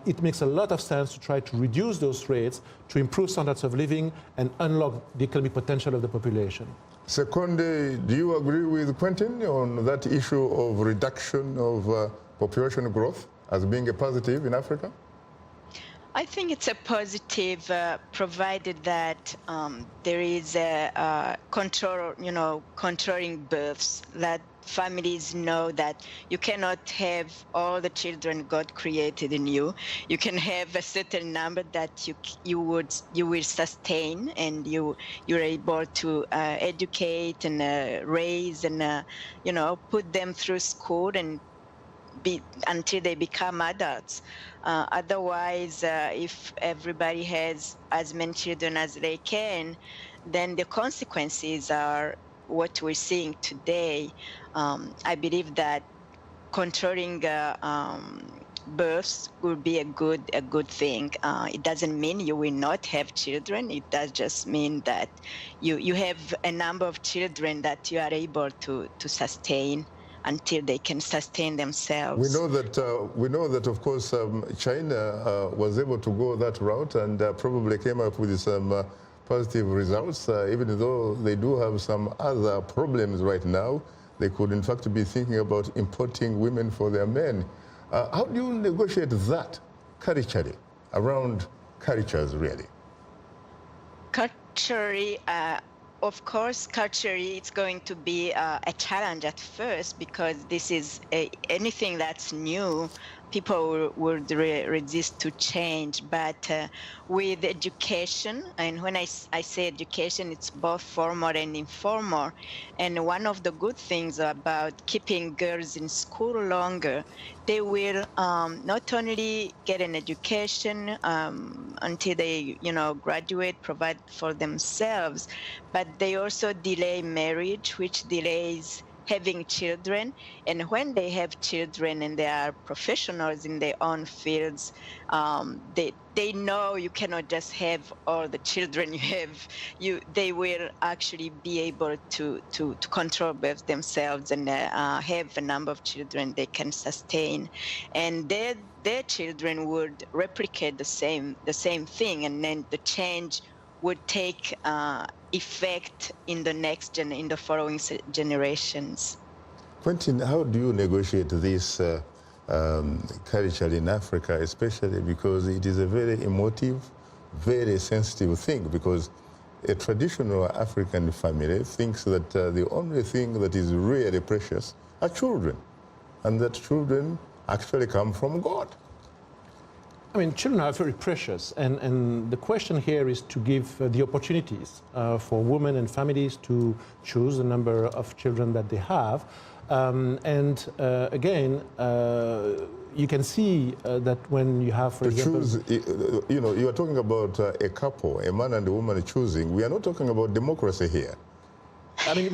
[SPEAKER 4] it makes a lot of sense to try to reduce those rates, to improve standards of living, and unlock the economic potential of the population.
[SPEAKER 1] Seconde, do you agree with Quentin on that issue of reduction of population growth as being a positive in Africa?
[SPEAKER 5] I think it's a positive, provided that there is a control, controlling births, that families know that you cannot have all the children God created in you. You can have a certain number that you will sustain, and you're able to educate and raise and put them through school and until they become adults. Otherwise, if everybody has as many children as they can, then the consequences are what we're seeing today. I believe that controlling births would be a good thing. It doesn't mean you will not have children. It does just mean that you have a number of children that you are able to sustain until they can sustain themselves.
[SPEAKER 1] We know that of course, China was able to go that route and probably came up with some positive results, even though they do have some other problems right now. They could, in fact, be thinking about importing women for their men. How do you negotiate that culturally, around cultures, really?
[SPEAKER 5] Culturally, of course, culturally, it's going to be a challenge at first, because this is anything that's new. People would resist to change, but with education, and when I say education, it's both formal and informal. And one of the good things about keeping girls in school longer, they will not only get an education until they, graduate, provide for themselves, but they also delay marriage, which delays having children. And when they have children and they are professionals in their own fields, they know you cannot just have all the children you have. They will actually be able to control both themselves and have a number of children they can sustain, and their children would replicate the same thing, and then the change would take effect in the following generations.
[SPEAKER 1] Quentin, how do you negotiate this culture in Africa, especially because it is a very emotive, very sensitive thing, because a traditional African family thinks that the only thing that is really precious are children, and that children actually come from God.
[SPEAKER 4] I mean, children are very precious, and the question here is to give the opportunities for women and families to choose the number of children that they have. Again, you can see that when you have, for example...
[SPEAKER 1] you are talking about a couple, a man and a woman choosing. We are not talking about democracy here.
[SPEAKER 4] I mean,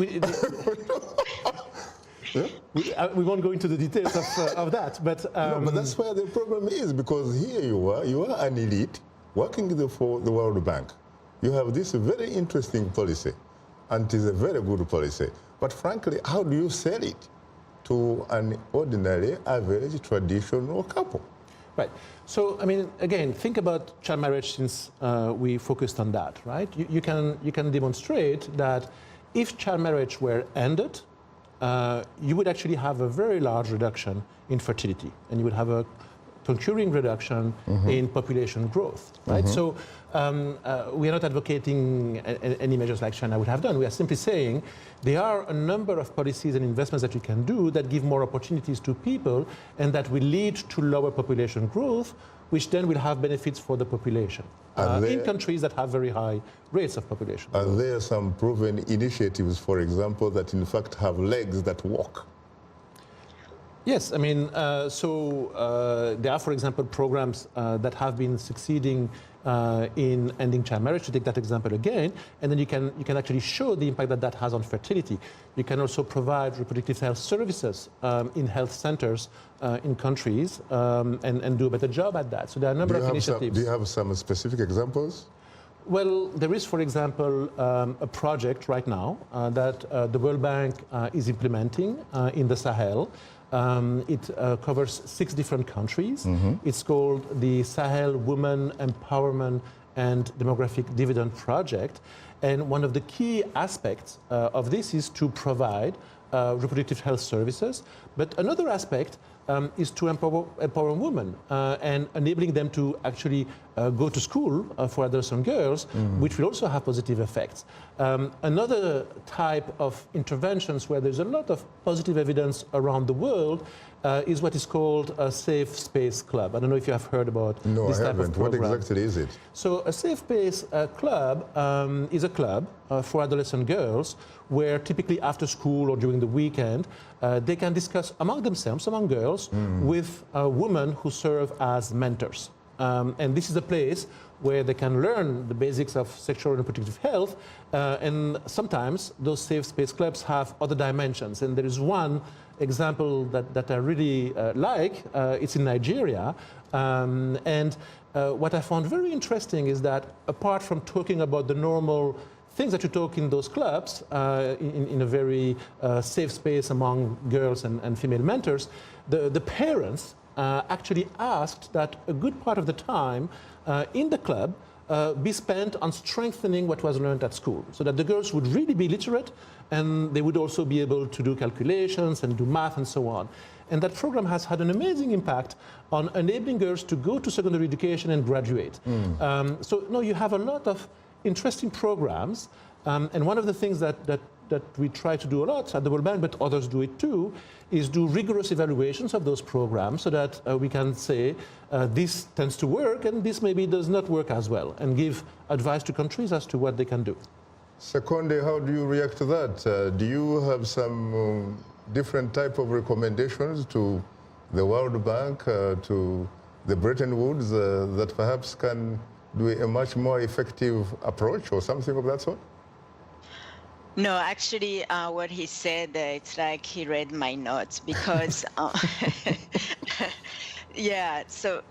[SPEAKER 4] we won't go into the details of that, but...
[SPEAKER 1] No, but that's where the problem is, because here you are an elite working for the World Bank. You have this very interesting policy, and it is a very good policy. But frankly, how do you sell it to an ordinary, average, traditional couple?
[SPEAKER 4] Right. So, I mean, again, think about child marriage, since we focused on that, right? You can demonstrate that if child marriage were ended, you would actually have a very large reduction in fertility, and you would have a concurring reduction in population growth, right? So we are not advocating any measures like China would have done. We are simply saying there are a number of policies and investments that you can do that give more opportunities to people, and that will lead to lower population growth, which then will have benefits for the population in countries that have very high rates of population growth.
[SPEAKER 1] Are there some proven initiatives, for example, that in fact have legs that walk?
[SPEAKER 4] Yes, I mean, there are, for example, programs that have been succeeding in ending child marriage, to take that example again, and then you can actually show the impact that has on fertility. You can also provide reproductive health services in health centers in countries and do a better job at that. So there are a number of initiatives.
[SPEAKER 1] Do you have some specific examples?
[SPEAKER 4] Well, there is, for example, a project right now that the World Bank is implementing in the Sahel. It covers 6 different countries. It's called the Sahel Women Empowerment and Demographic Dividend Project. And one of the key aspects of this is to provide reproductive health services. But another aspect is to empower women and enabling them to actually go to school for adults and girls, which will also have positive effects. Another type of interventions where there's a lot of positive evidence around the world is what is called a Safe Space Club. I don't know if you have heard about this type of program.
[SPEAKER 1] What exactly is it?
[SPEAKER 4] So a Safe Space Club is a club for adolescent girls where typically after school or during the weekend, they can discuss among themselves, among girls, with women who serve as mentors. And this is a place where they can learn the basics of sexual and reproductive health. And sometimes those safe space clubs have other dimensions. And there is one example that I really like. It's in Nigeria. What I found very interesting is that apart from talking about the normal things that you talk in those clubs, in a very safe space among girls and female mentors, the parents actually asked that a good part of the time in the club be spent on strengthening what was learned at school, so that the girls would really be literate and they would also be able to do calculations and do math and so on. And that program has had an amazing impact on enabling girls to go to secondary education and graduate. So no, you have a lot of interesting programs, and one of the things that we try to do a lot at the World Bank, but others do it too, is do rigorous evaluations of those programs so that we can say this tends to work and this maybe does not work as well, and give advice to countries as to what they can do.
[SPEAKER 1] Seconde, how do you react to that? Do you have some different type of recommendations to the World Bank, to the Bretton Woods, that perhaps can do a much more effective approach or something of that sort?
[SPEAKER 5] No, actually, what he said, it's like he read my notes because, yeah. So,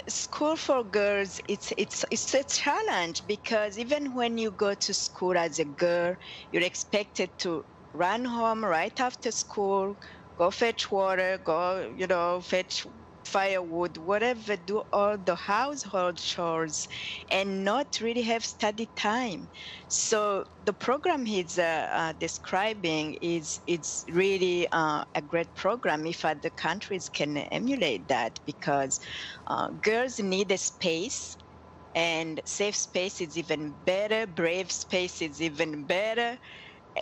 [SPEAKER 5] school for girls, it's a challenge because even when you go to school as a girl, you're expected to run home right after school, go fetch water, go, fetch firewood, whatever, do all the household chores and not really have study time. So the program he's describing it's really a great program if other countries can emulate that, because girls need a space, and safe space is even better, brave space is even better,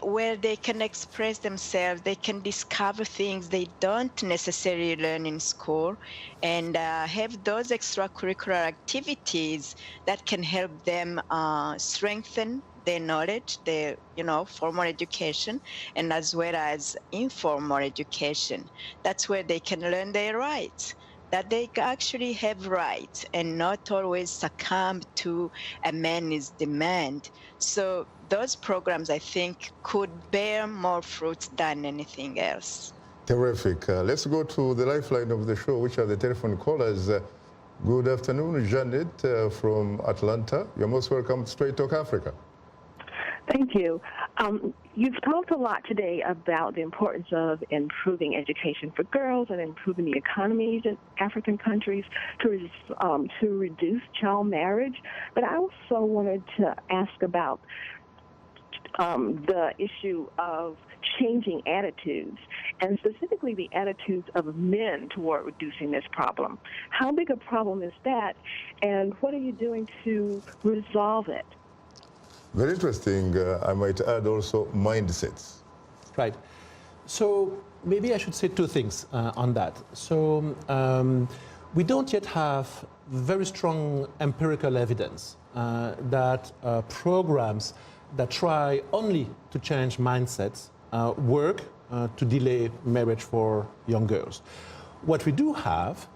[SPEAKER 5] where they can express themselves, they can discover things they don't necessarily learn in school, and have those extracurricular activities that can help them strengthen their knowledge, their formal education, and as well as informal education. That's where they can learn their rights, that they actually have rights and not always succumb to a man's demand. So those programs, I think, could bear more fruits than anything else.
[SPEAKER 1] Terrific. Let's go to the lifeline of the show, which are the telephone callers. Good afternoon, Janet from Atlanta. You're most welcome to Straight Talk Africa.
[SPEAKER 9] Thank you. You've talked a lot today about the importance of improving education for girls and improving the economies in African countries to reduce child marriage. But I also wanted to ask about the issue of changing attitudes, and specifically the attitudes of men toward reducing this problem. How big a problem is that, and what are you doing to resolve it?
[SPEAKER 1] Very interesting. I might add also mindsets.
[SPEAKER 4] Right. So maybe I should say two things on that. So we don't yet have very strong empirical evidence that programs that try only to change mindsets work to delay marriage for young girls. What we do have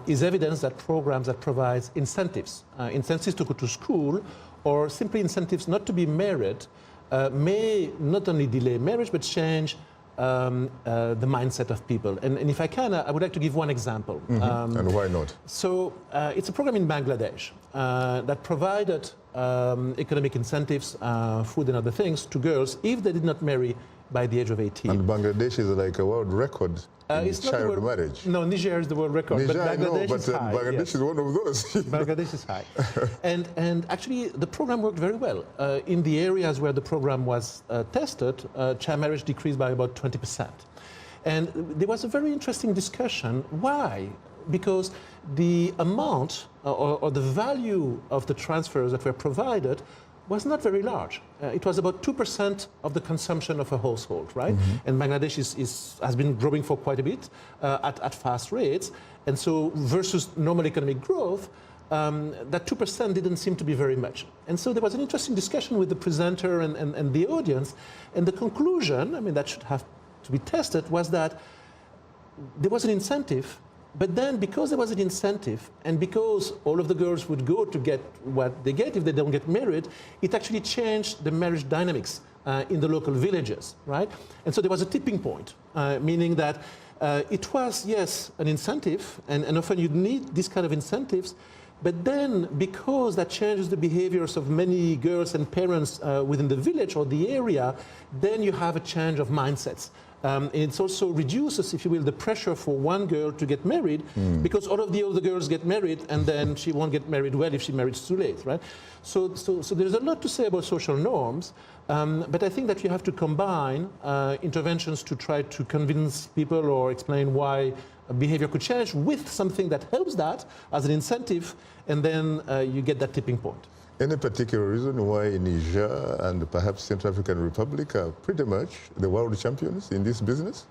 [SPEAKER 4] is evidence that programs that provide incentives to go to school, or simply incentives not to be married, may not only delay marriage, but change the mindset of people. And if I can, I would like to give one example.
[SPEAKER 1] And why not?
[SPEAKER 4] So it's a program in Bangladesh that provided economic incentives, food and other things, to girls if they did not marry by the age of 18.
[SPEAKER 1] And Bangladesh is like a world record in child marriage.
[SPEAKER 4] No, Niger is the world record,
[SPEAKER 1] Niger,
[SPEAKER 4] but Bangladesh is high.
[SPEAKER 1] Bangladesh
[SPEAKER 4] yes.
[SPEAKER 1] is one of those.
[SPEAKER 4] Bangladesh is high. And actually, the program worked very well. In the areas where the program was tested, child marriage decreased by about 20%. And there was a very interesting discussion. Why? Because the amount or the value of the transfers that were provided was not very large. It was about 2% of the consumption of a household, right? And Bangladesh has been growing for quite a bit at fast rates. And so versus normal economic growth, that 2% didn't seem to be very much. And so there was an interesting discussion with the presenter and the audience. And the conclusion, I mean, that should have to be tested, was that there was an incentive. But then because there was an incentive and because all of the girls would go to get what they get if they don't get married, it actually changed the marriage dynamics in the local villages, right? And so there was a tipping point, meaning that it was, yes, an incentive, and often you need these kind of incentives, but then because that changes the behaviors of many girls and parents within the village or the area, then you have a change of mindsets. It also reduces, if you will, the pressure for one girl to get married because all of the other girls get married and then she won't get married well if she marries too late, right? So there's a lot to say about social norms, but I think that you have to combine interventions to try to convince people or explain why behavior could change with something that helps that as an incentive, and then you get that tipping point.
[SPEAKER 1] Any particular reason why Niger and perhaps Central African Republic are pretty much the world champions in this business?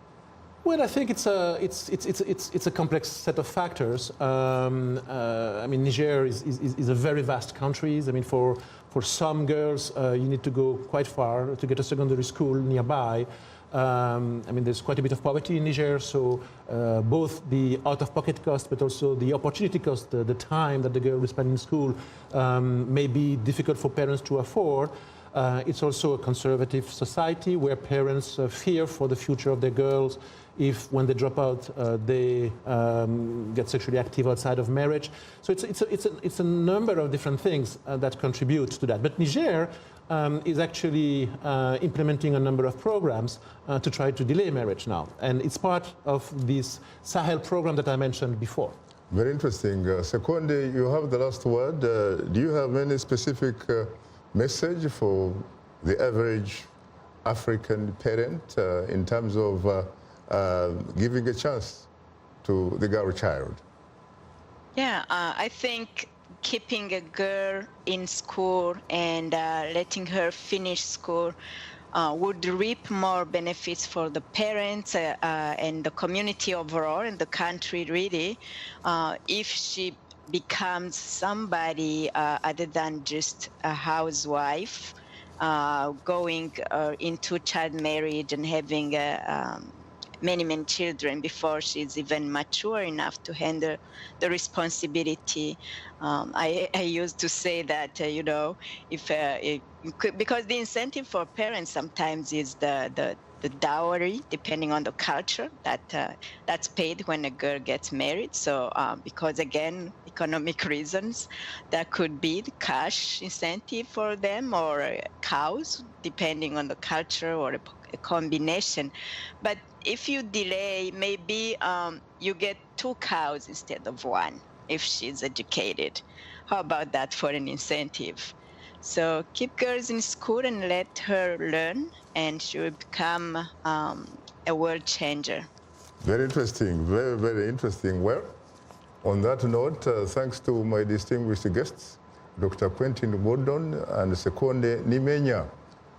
[SPEAKER 4] Well, I think it's a complex set of factors. I mean, Niger is a very vast country. I mean, for some girls, you need to go quite far to get a secondary school nearby. I mean, there's quite a bit of poverty in Niger, so both the out-of-pocket cost, but also the opportunity cost, the time that the girl will spend in school, may be difficult for parents to afford. It's also a conservative society where parents fear for the future of their girls if, when they drop out, they get sexually active outside of marriage. So it's a number of different things that contribute to that. But Niger is actually implementing a number of programs to try to delay marriage now. And it's part of this Sahel program that I mentioned before.
[SPEAKER 1] Very interesting. Seconde, you have the last word. Do you have any specific message for the average African parent in terms of giving a chance to the girl child?
[SPEAKER 5] Yeah, I think keeping a girl in school and letting her finish school would reap more benefits for the parents and the community overall and the country really if she becomes somebody other than just a housewife going into child marriage and having many children before she's even mature enough to handle the responsibility. I used to say that, you know, if because the incentive for parents sometimes is the dowry, depending on the culture, that's paid when a girl gets married. So because again, economic reasons, that could be the cash incentive for them or cows, depending on the culture or a combination. But if you delay, maybe you get 2 cows instead of 1 if she's educated. How about that for an incentive? So keep girls in school and let her learn, and she will become a world changer.
[SPEAKER 1] Very interesting, very, very interesting. Well, on that note, thanks to my distinguished guests, Dr. Quentin Wodon and Seconde Nimenya.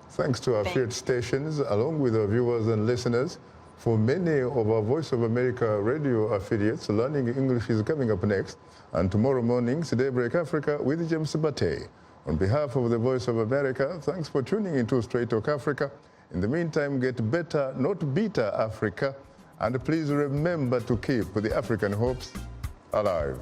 [SPEAKER 1] Thanks to our affiliate stations, along with our viewers and listeners. For many of our Voice of America radio affiliates, Learning English is coming up next. And tomorrow morning's Daybreak Africa with James Bate. On behalf of the Voice of America, thanks for tuning into Straight Talk Africa. In the meantime, get better, not bitter Africa. And please remember to keep the African hopes alive.